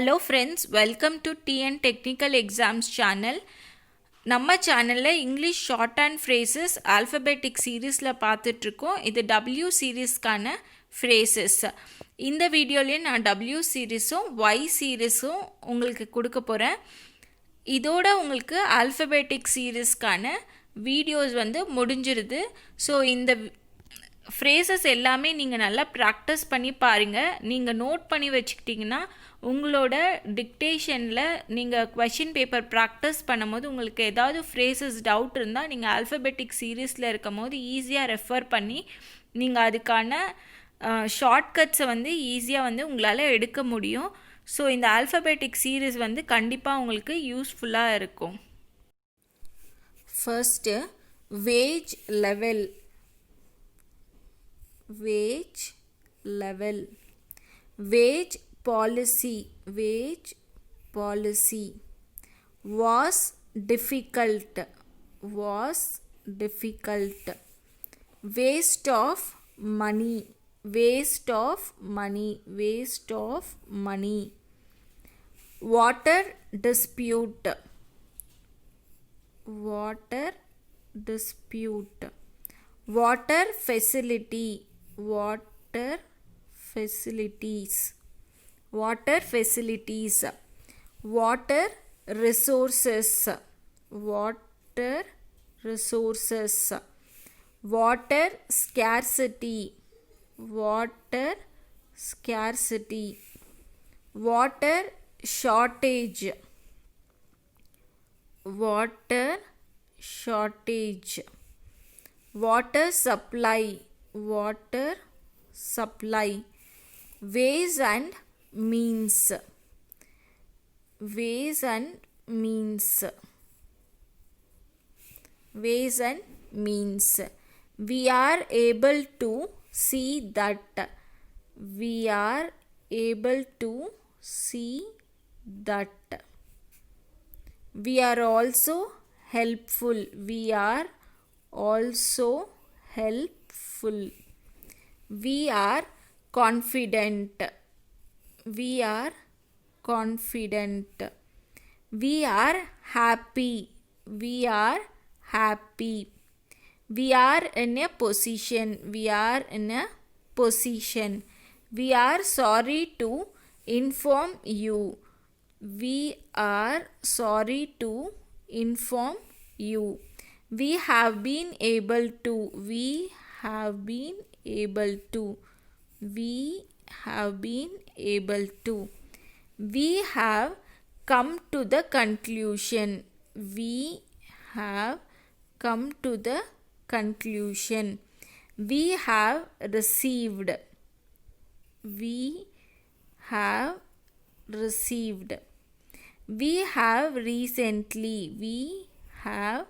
Hello friends, welcome to TN Technical Exams channel. நம்ம சேனலில் English short and phrases alphabetic சீரீஸில் பார்த்துட்ருக்கோம். இது W சீரீஸ்க்கான ஃப்ரேசஸ். இந்த வீடியோலேயும் நான் W சீரீஸும் Y சீரீஸும் உங்களுக்கு கொடுக்க போகிறேன். இதோட உங்களுக்கு ஆல்ஃபபெட்டிக் சீரீஸ்க்கான வீடியோஸ் முடிஞ்சிருது. ஸோ இந்த ஃப்ரேசஸ் எல்லாமே நீங்கள் நல்லா ப்ராக்டிஸ் பண்ணி பாருங்கள். நீங்கள் நோட் பண்ணி வச்சுக்கிட்டிங்கன்னா உங்களோட டிக்டேஷனில் நீங்கள் கொஷின் பேப்பர் ப்ராக்டிஸ் பண்ணும்போது உங்களுக்கு ஏதாவது ஃப்ரேசஸ் டவுட் இருந்தால் நீங்கள் ஆல்ஃபபெட்டிக் சீரீஸில் இருக்கும் போது ஈஸியாக ரெஃபர் பண்ணி நீங்கள் அதுக்கான ஷார்ட்கட்ஸை ஈஸியாக உங்களால் எடுக்க முடியும். ஸோ இந்த ஆல்ஃபபெட்டிக் சீரீஸ் கண்டிப்பாக உங்களுக்கு யூஸ்ஃபுல்லாக இருக்கும். First wage level. Wage level. Wage policy. Wage policy. Was difficult. Was difficult. Waste of money. Waste of money. Waste of money. Water dispute. Water dispute. Water facility. Water facilities. Water facilities. Water resources. Water resources. Water scarcity. Water scarcity. Water shortage. Water shortage. Water supply. Water supply. Ways and means. Ways and means. Ways and means. We are able to see that. We are able to see that. We are also helpful. We are also helpful. We are confident. We are confident. We are happy. We are happy. We are in a position. We are in a position. We are sorry to inform you. We are sorry to inform you. We have been able to. We have been able to. We have been able to. We have come to the conclusion. We have come to the conclusion. We have received. We have received. We have recently. We have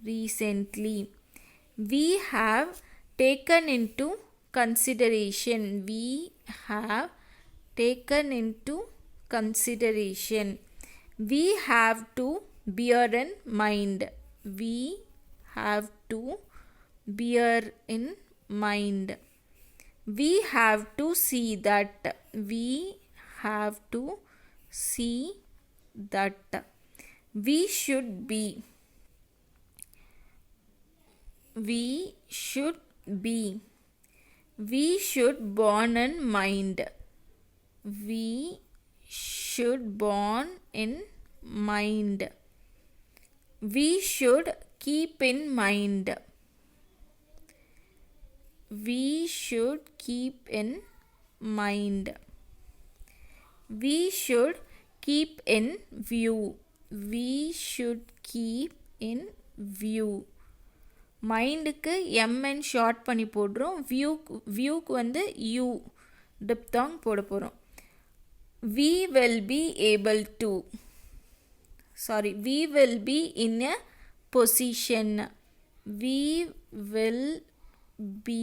recently. We have taken into consideration. We have taken into consideration. We have to bear in mind. We have to bear in mind. We have to see that. We have to see that. We should be. We should be. We should born in mind. We should born in mind. We should keep in mind. We should keep in mind. We should keep in view. We should keep in view. மைண்டுக்கு MN short பண்ணி போடுறோம். வியூக்கு you டிப்தாங் போட போகிறோம். We will be able to. Sorry, we will be in a position. We will be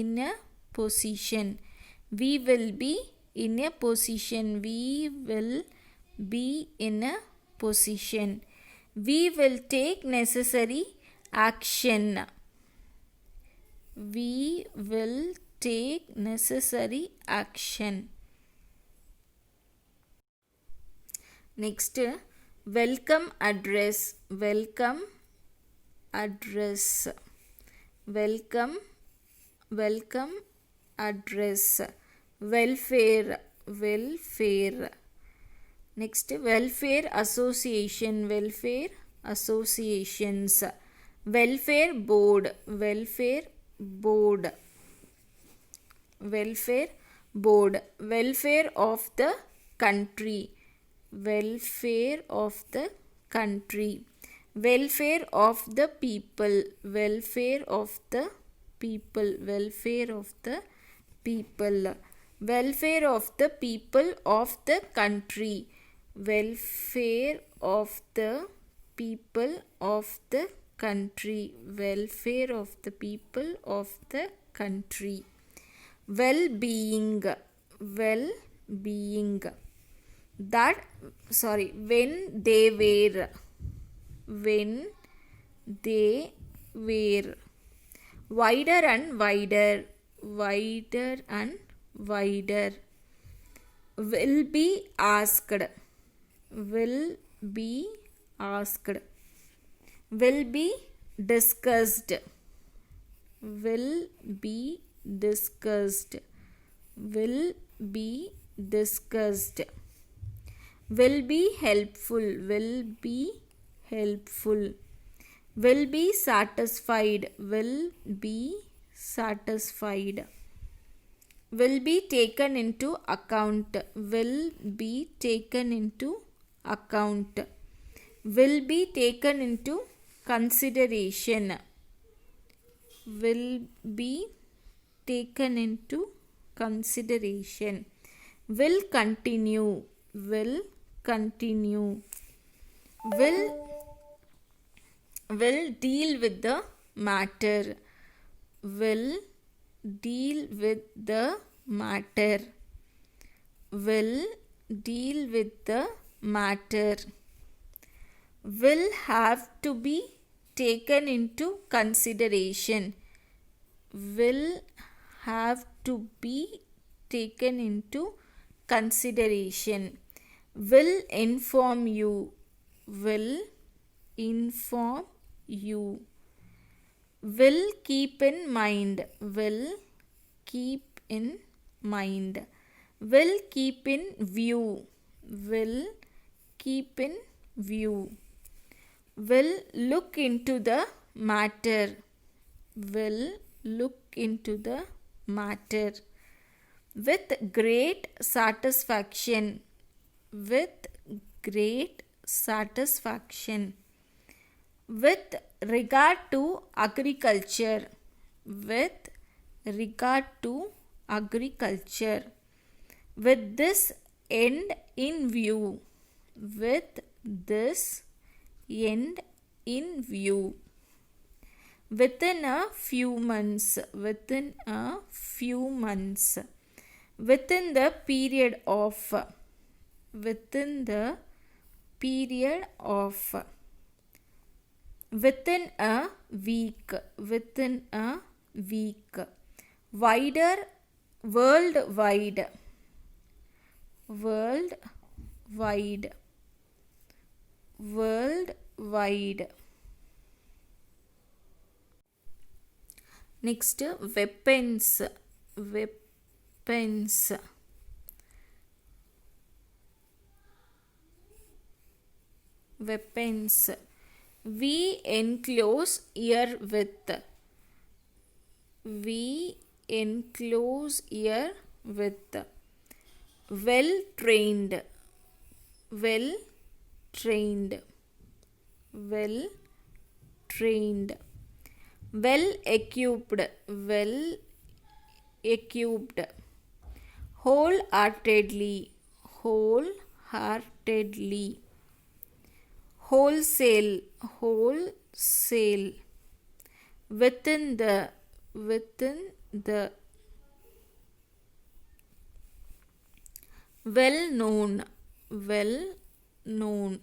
in a position. We will be in a position. We will be in a position. We will take necessary action. We will take necessary action. Next, welcome address, welcome address, welcome address, welfare, welfare. Next, welfare association, welfare associations, welfare board, welfare board, welfare board, welfare of the country, welfare of the country, welfare of the people, welfare of the people, welfare of the people, welfare of the people of the country, welfare of the people of the country, welfare of the people of the country, well-being, well-being, that when they were, when they were, wider and wider, wider and wider, will be asked, will be asked, will be discussed, will be discussed, will be discussed, will be helpful, will be helpful, will be satisfied, will be satisfied, will be taken into account, will be taken into account, will be taken into consideration, will be taken into consideration, will continue, will continue, will deal with the matter, will deal with the matter, will deal with the matter, will have to be taken into consideration, will have to be taken into consideration, will inform you, will inform you, will keep in mind, will keep in mind, will keep in view, will keep in view, will look into the matter, will look into the matter, with great satisfaction, with great satisfaction, with regard to agriculture, with regard to agriculture, with this end in view, with this end in view, within a few months, within a few months, within the period of, within the period of, within a week, within a week, wider, worldwide, worldwide, worldwide. Next, weapons, weapons, weapons, we enclose herewith, we enclose herewith, well trained, well trained, well trained, well equipped, well equipped, wholeheartedly, wholeheartedly, wholesale, wholesale, within the, within the, well known, well known,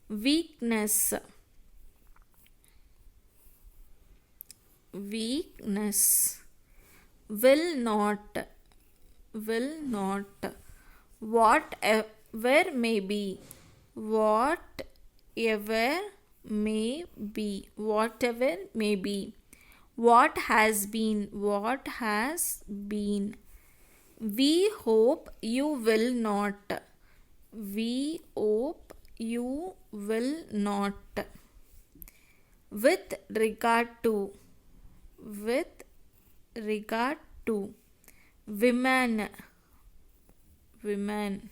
weakness, weakness, will not, whatever may be, whatever may be, whatever may be. What has been, what has been. We hope you will not, we hope you will not. With regard to, with regard to. Women, women.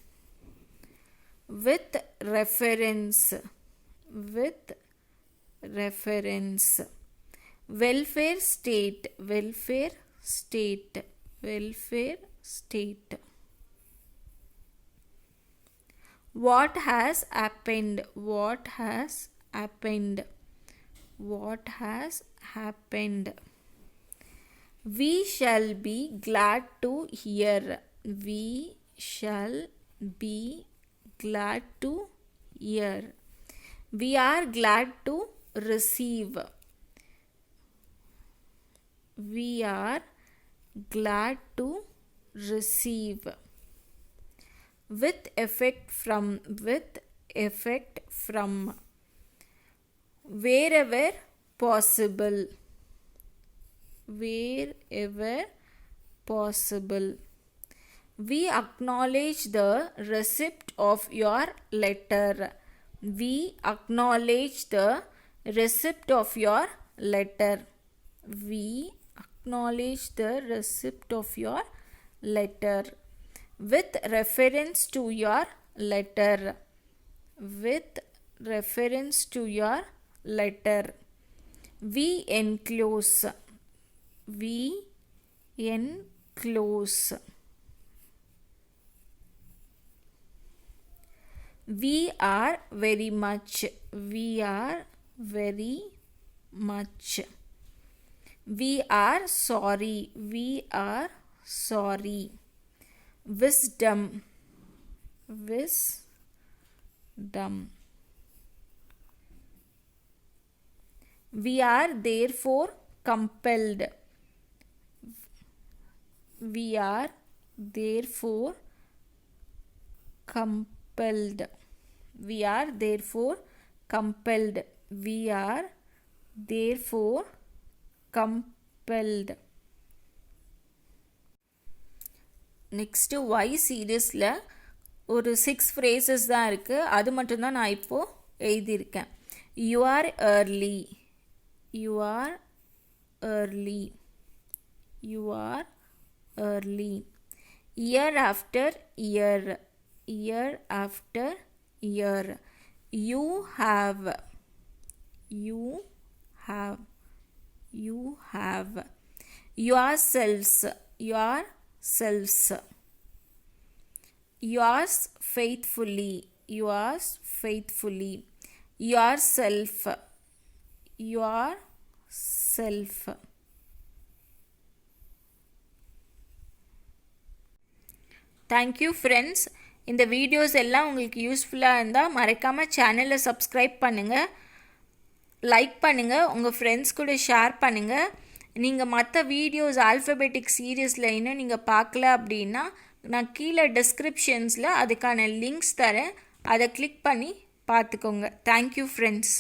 With reference, with reference. Welfare state, welfare state, welfare state. What has happened, what has happened, what has happened. We shall be glad to hear, we shall be glad to hear. We are glad to receive, we are glad to receive. With effect from, with effect from. Wherever possible, wherever possible. We acknowledge the receipt of your letter, we acknowledge the receipt of your letter, we acknowledge the receipt of your letter. With reference to your letter, with reference to your letter. We enclose, we enclose. We are very much, we are very much. We are sorry, we are sorry. Wisdom, wisdom. We are therefore compelled, we are therefore compelled. We are therefore compelled, we are therefore compelled. Next Y சீரீஸில் ஒரு 6 phrases தான் இருக்குது, அது மட்டும்தான் நான் இப்போது எழுதியிருக்கேன். You are early, you are early, you are early. Year after year, year after year. You have, you have, you have. Your selves, your selves. Yours faithfully, yours faithfully. Yourself, yourself. Thank you friends. இந்த videos எல்லாம் உங்களுக்கு யூஸ்ஃபுல்லாக இருந்தால் மறக்காமல் சேனலை subscribe பண்ணுங்கள், like பண்ணுங்கள், உங்கள் ஃப்ரெண்ட்ஸ் கூட ஷேர் பண்ணுங்கள். நீங்கள் மற்ற வீடியோஸ் ஆல்ஃபபெட்டிக் சீரீஸில் இன்னும் நீங்கள் பார்க்கல அப்படின்னா நான் கீழே டிஸ்கிரிப்ஷன்ஸில் அதுக்கான லிங்க்ஸ் தரேன், அதை கிளிக் பண்ணி பார்த்துக்கோங்க. Thank you friends.